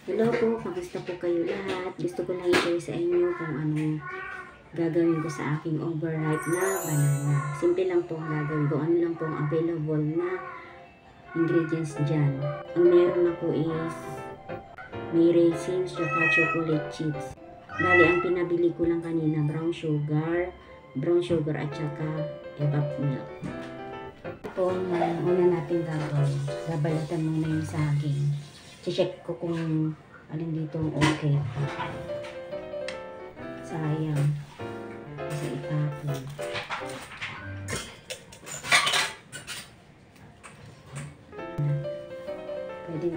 Hello po, kamusta po kayo lahat? Gusto ko lang i-share sa inyo kung ano gagawin ko sa aking overripe na banana. Simple lang po ang gagawin ko. Ano lang po ang available na ingredients dyan. Ang meron ako is may raisins at chocolate chips. Bali, ang pinabili ko lang kanina, brown sugar at saka evap milk. Ito ang una natin gagawin. Babalatan muna yung saging. I-check ko kung alin dito okay. Sayang. Kasi itapon.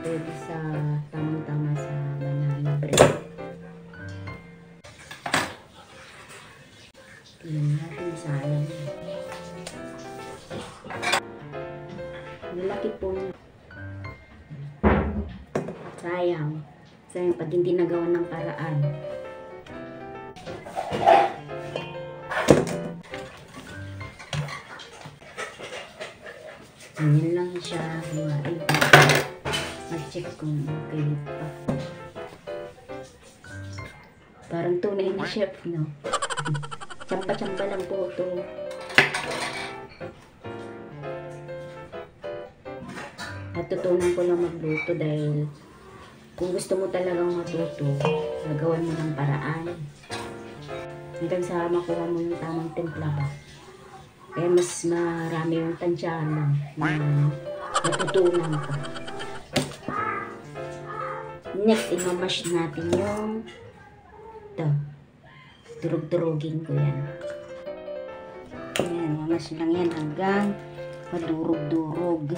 Pwede sa tamang-tama sa banana bread. Tingnan natin, sayang. Malaki po niya. Sayang pag hindi nagawa ng paraan. Ganyan lang siya. Mag-check kung okay pa. Parang tunay na chef, no? Tsampa-tsampa lang po ito. Natutunan ko lang magluto dahil kung gusto mo talagang matuto, gagawan mo ng paraan. Hanggang sa makuha mo yung tamang timpla ba. Kaya mas marami yung tansyahan lang na natutunan ko. Next, imamash natin yung ito. Durug-durugin ko yan. Ayan, imamash lang yan hanggang madurog-durog.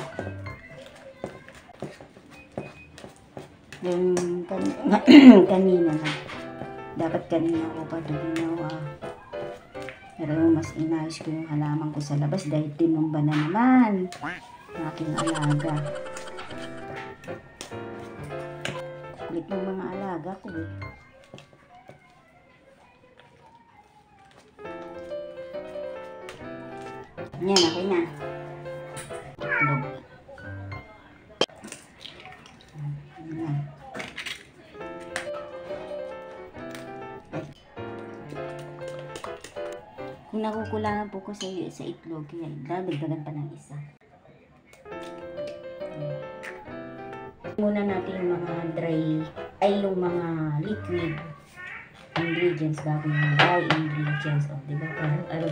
Yung kanina na. Dapat kanina ko pa ito ginawa. Pero mas inayos ko yung halaman ko sa labas dahil tinumba na naman aking alaga. Kulit ng mga alaga ko eh. Yan, okay na. Itlog. Kung nakukulangan po ko sa itlog, kaya dagdagan pa ng isa. Muna natin yung mga yung mga liquid ingredients bago yung dry ingredients. O, diba? Parang alam.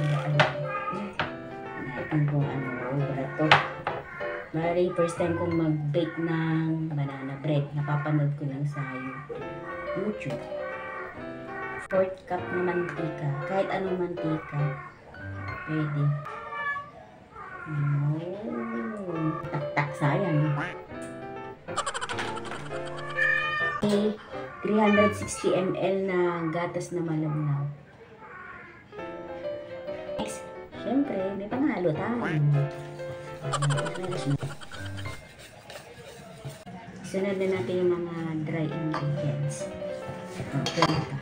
Natin kung ano, to. Bali, first time kong mag-bake ng banana bread. Napapanood ko lang sa YouTube. 4 cup na mantika. Kahit anong mantika. Pwede. Tak-tak, sayang. 360 ml na gatas na malabnaw. Next, syempre, may panghalo tayo. Sunod na natin yung mga dry ingredients. Okay.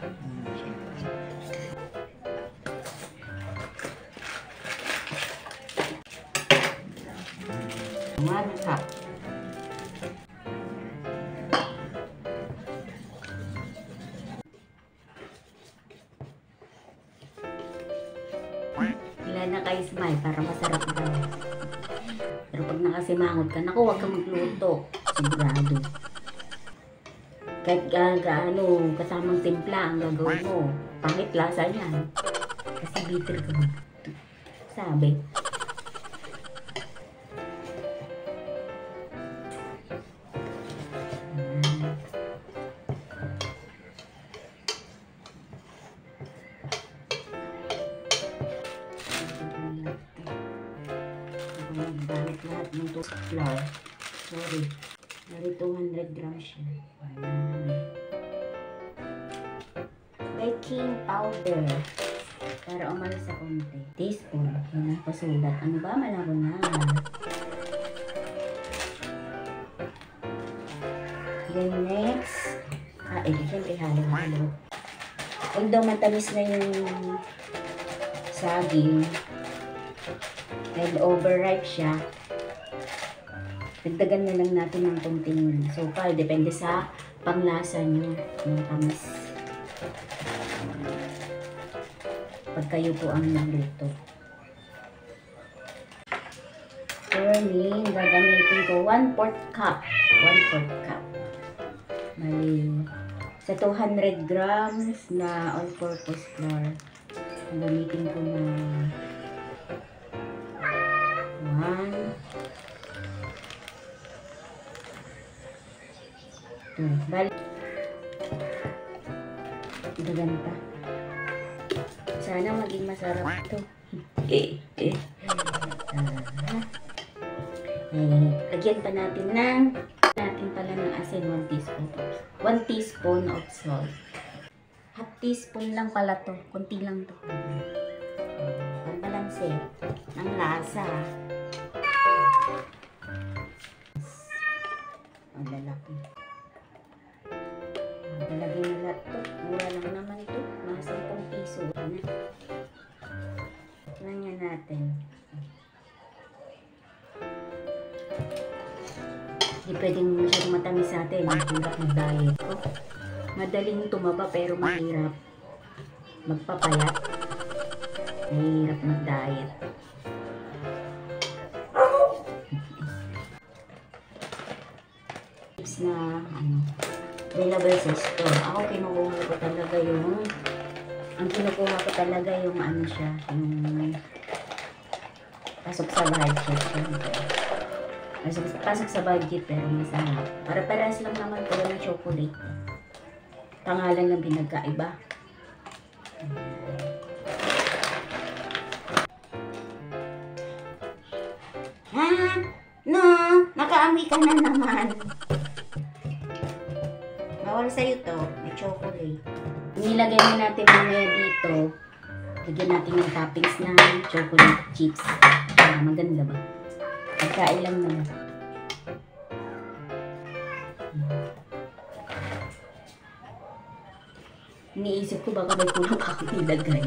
1 cup. Ilan na kayo smile para masarap daw. Pero pag nakasimangot ka, naku, huwag kang magluto. Sigurado. Kahit gaano kasamang timpla ang gagawin mo, pangit lasa yan. Kasi bitter ka mo. Sabi. Gamit lahat ng toast flour. Sorry. Dari 200 grams siya. Baking powder. Para umalis sa konti. Teaspoon. Yan ang pasulat. Ano ba? Malabo na. Then next. Siyempre halo-halo. Although matamis na yung saging, dahil overripe siya, Dagdagan na lang natin ng konting sukal. Depende sa panglasa nyo ng tamis. Pag kayo po ang nagluto. For me, gagamitin ko 1/4 cup. 1/4 cup. Mali. Sa 200 grams na all-purpose flour, gagamitin ko na 1, 2, balik. Dagan pa. Sana maging masarap ito. Lagyan pa natin pala ng asin, 1 teaspoon. 1 teaspoon of salt. Half teaspoon lang pala to. Kunti lang to. Pambalanse ng lasa. Ang lalaki. Lalagyan na lahat to. Mura lang naman to. Mga 10 piso. Tingnan natin. Hindi pwedeng masyadong matamis sa atin. Mahirap mag-diet. Madaling tumaba pero mahirap magpapayat. Mahirap mag-diet. Tips na available sa store. Ako kinukuha ko talaga yung siya, yung pasok sa budget. Pasok sa budget pero masarap. Para-parehas lang naman po ng chocolate. Pangalan lang pinagkaiba. Ha? No, nakaamoy ka na naman. Bawal sa'yo to, may chocolate. Nilagay na natin mamaya dito. Lagyan natin ng toppings ng chocolate chips. Maganda ba? Pagkain lang naman. Iniisip ko baka may kulang akong nilagay.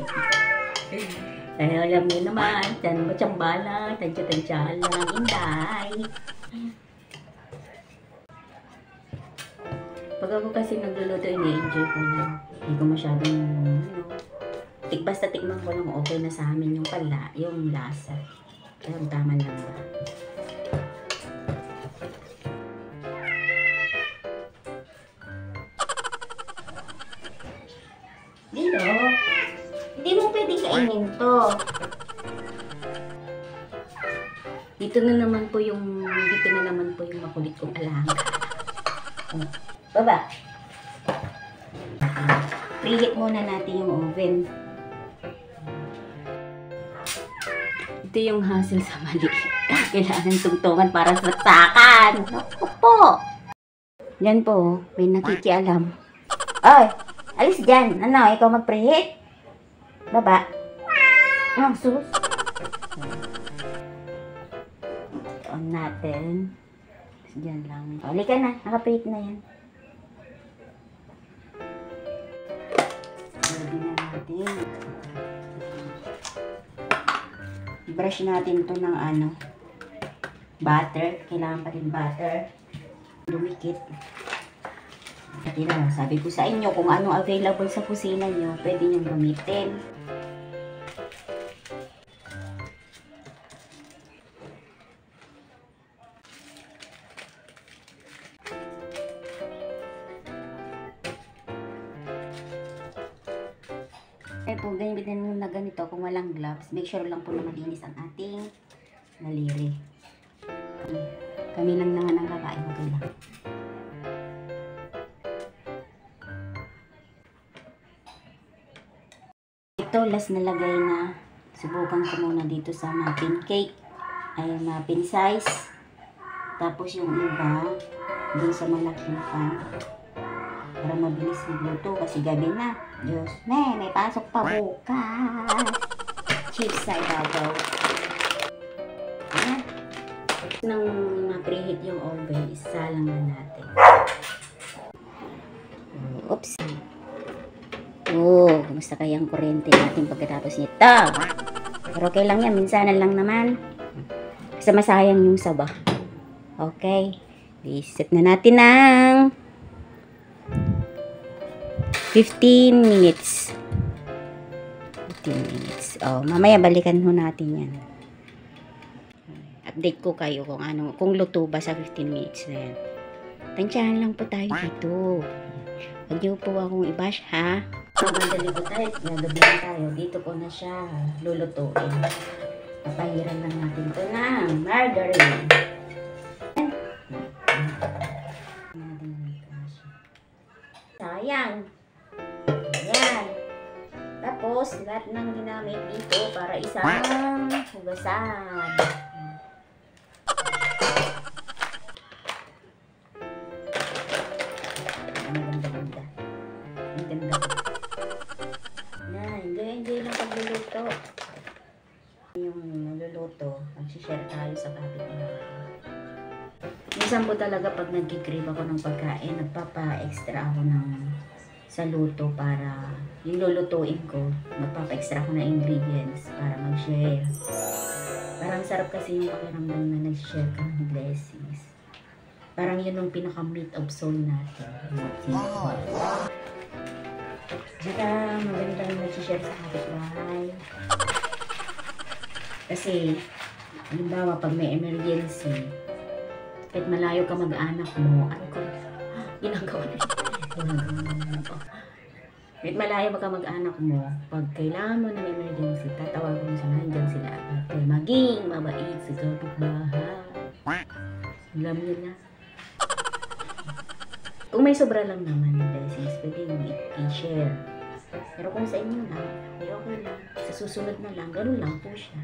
Eh, alam niyo naman, tiyan-tiyan lang, tansya-tansya lang, inday. Pag ako kasi nagluluto, ini-enjoy ko lang. Hindi ko masyadong, basta tikman ko lang, okay na sa amin yung lasa. Kaya tama lang ba? Dito, hindi mo pwedeng kainin to. Dito na naman po yung makulit kong alahang. Baba. Preheat muna natin yung oven. Ito yung hassle sa mali. Kailangan tungtungan para sa saksakan. Naku po. Yan po, may nakikialam. Ay, alis dyan. Ano, ikaw mag-preheat? Baba. Ang sus. On natin. Diyan lang. Halika na, naka-preheat na yan. Lagyan na natin. I-brush natin to ng butter. Kailangan pa rin butter. Dumikit. Sabi ko sa inyo, kung ano available sa kusina nyo, pwede nyo gamitin. Po, ganyan na ganito, kung walang gloves, make sure lang po na malinis ang ating daliri. Kami lang naman ang kakain, okay lang. Ito, last na lagay na. Subukan ko muna dito sa muffin cake. Ay, muffin size. Tapos yung iba, dun sa malaking pan. Para mabilis magluto kasi gabi na. Diyos, may pasok pa bukas. Chips sa ibabaw. Ayan. Nang ma-preheat yung oven, isa lang na natin. Oops. Kumusta kaya ang kuryente natin pagkatapos nito? Pero okay lang yan, minsanan lang naman. Kasi masayang yung saba. Okay. I-set na natin ng 15 minutes. 15 minutes. Oh, mamaya balikan ho natin yan. Update ko kayo kung luto ba sa 15 minutes na yan. Tansyahan lang po tayo dito. Huwag niyo po akong i-bash, ha? Madali po tayo. Gagabihan tayo. Dito po na siya lulutuin. Papahiran lang natin ito ng margarine. Sayang. Ayan. Tapos, lahat ng ginamit dito para isang hugasan. Maganda-ganda. Ang ganda. Yan. Enjoy lang pagluluto. Yung naluluto, mag-share tayo sa kapitbahay. Minsan po talaga pag nag-crave ako ng pagkain, nagpapa-extra ako sa luto para yung lulutuin ko, magpapa-extra ako ng ingredients para mag-share. Parang sarap kasi yung pakiramdam na nag-share ka ng blessings. Parang yun yung pinaka-meat of soul natin. Saka magandang nag-share sa kapitbahay. Kasi, halimbawa pag may emergency, kahit malayo ka mag-anak mo, ano ko, ginagawa na yun. Kahit malayo ka mag-anak mo, pag kailangan mo ng emergency, tatawag mo sa nandyan sila agad. Kaya maging mabait sa kapitbahay. Alam nyo na. Kung may sobra lang naman ng blessings, pwede mo i-share. Pero kung sa inyo lang, okay lang. Sa susunod na lang, ganun lang po siya.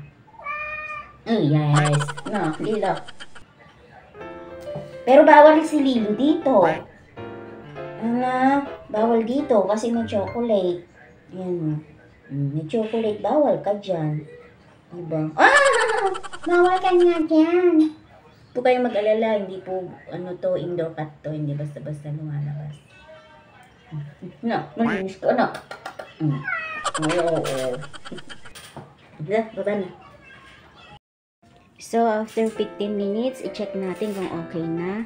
Yes. No, Lilo. Pero bawal si Lilo dito. Bawal dito kasi may chocolate. Yan. May chocolate. Bawal ka dyan. Diba? Bawal ka nga dyan. Huwag kayong mag-alala. Hindi po, indoor cat to. Hindi basta-basta lumalabas. Malinis ko, Oo. Baba na. So, after 15 minutes, i-check natin kung okay na.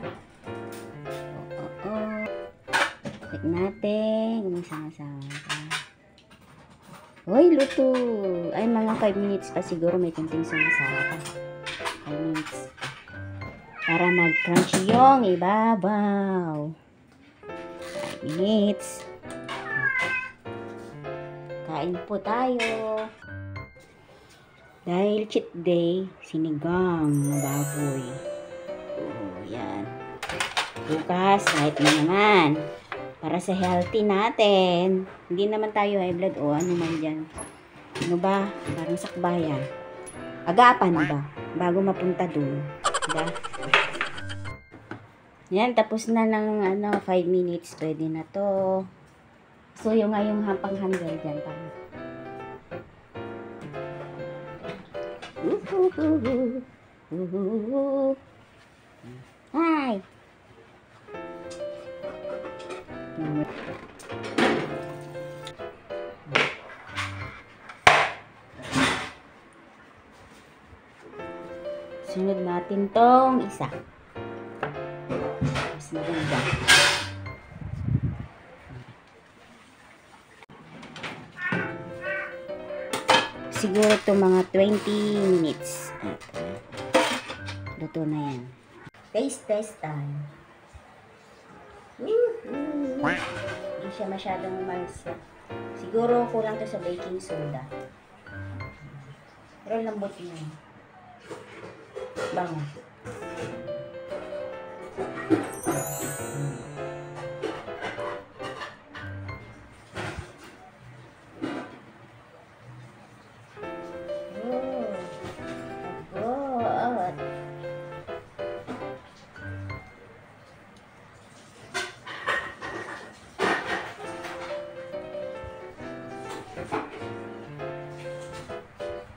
Check natin kung sama-sama pa. Uy, luto! Ay, mga 5 minutes pa siguro. May kunting sama-sama pa. 5 minutes. Para mag-crunchy yung ibabaw. 5 minutes. Kain po tayo. Dahil cheat day, sinigang na baboy. Yan. Bukas, kahit na naman. Para sa healthy natin. Hindi naman tayo high blood o ano man dyan. Ano ba? Parang sakbayan. Agapan ba? Bago mapunta dun. Diba? Yan, tapos na ng 5 minutes. Pwede na to. So, yung pang-handle dyan. Hi! Sunod natin tong isa. Mas maganda. Siguro ito mga 20 minutes. Luto na yan. Taste time. Hindi siya masyadong malsa. Siguro kulang to sa baking soda. Pero lambot niya. Bango.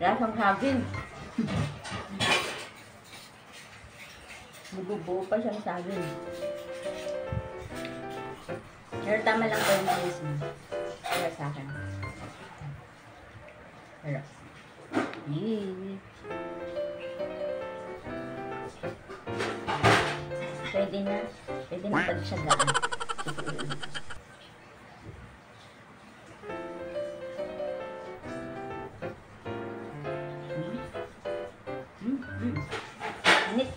Lasang saging. Bubuo pa siyang saging. Pero tama lang po yung mais mo. Kaya sa akin. Pero. Pwede na pagtsagaan. Init.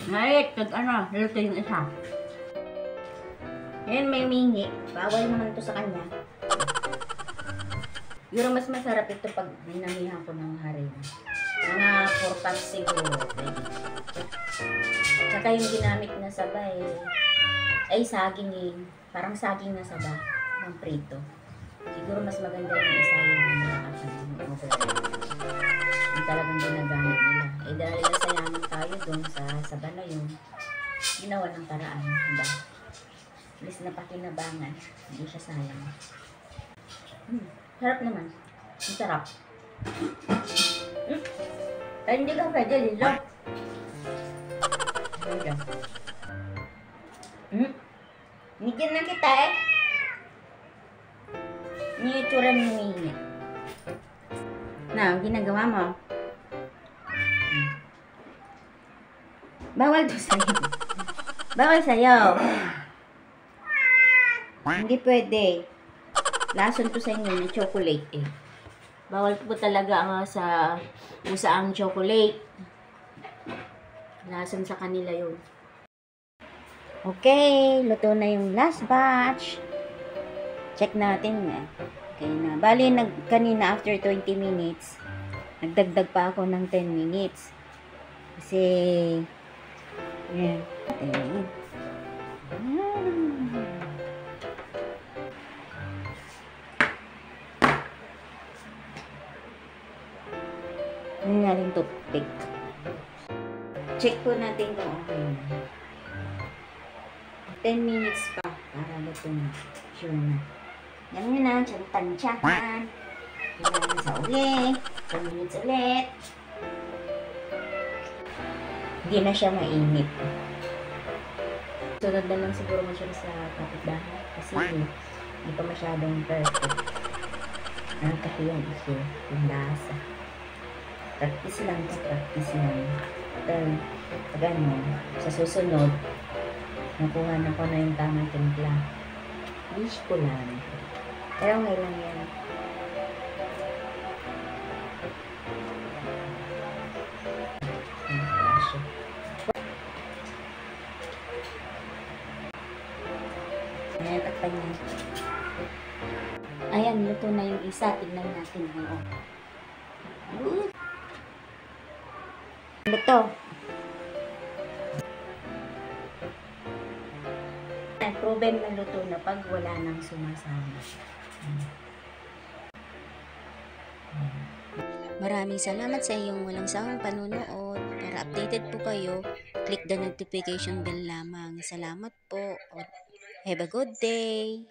Ngayon, luto yung isa. Ngayon may umingi. Bawal naman to sa kanya. Pero mas masarap ito pag dinamihan ko ng haring. Mga 4 cups siguro. Pwede. Tsaka yung ginamit na saba ay saging parang saging na saba ng prito. Siguro mas maganda yung isa yung yung talagang ginagamit nila. Dahil nasayangan tayo doon sa saba na yun, ginawa ng paraan. Diba? Alis na pakinabangan. Hindi siya sayang. Sarap naman. Ang sarap. Kaya hindi ka pwede, Lilo. Nigyan na kita Ni itsura ni Mimi. Na, ginagawa mo. Bawal to sa'yo. Bawal sa'yo. Hindi pwede. Lason to sa inyo na chocolate Bawal po talaga sa ang chocolate. Lason sa kanila yun. Okay, luto na yung last batch. Check natin Okay na. Bali, kanina after 20 minutes, nagdagdag pa ako ng 10 minutes. Kasi, yan. Ano nga rin toothpick. Check po natin kung okay na. 10 minutes pa para luto na. Sure na. Yan yun na. Tansyahan. Kailangan sa uli. 10 minutes ulit. Hindi na siya mainit. Sunod na lang siguro mo siya sa kapitbahay. Kasi hindi pa masyadong perfect. Kasi yung issue. Yung lasa. Practice lang. Pag sa susunod, nakuha na ko na yung tamang timpla. Wish ko lang. Pero ngayon yan. Ayan, takpan yan. Ayan, luto na yung isa. Tignan natin. Luto. Proven na luto na pag wala nang sumasama. Maraming salamat sa iyong walang sawang panunood. Para updated po kayo, click the notification bell lamang. Salamat po. Have a good day.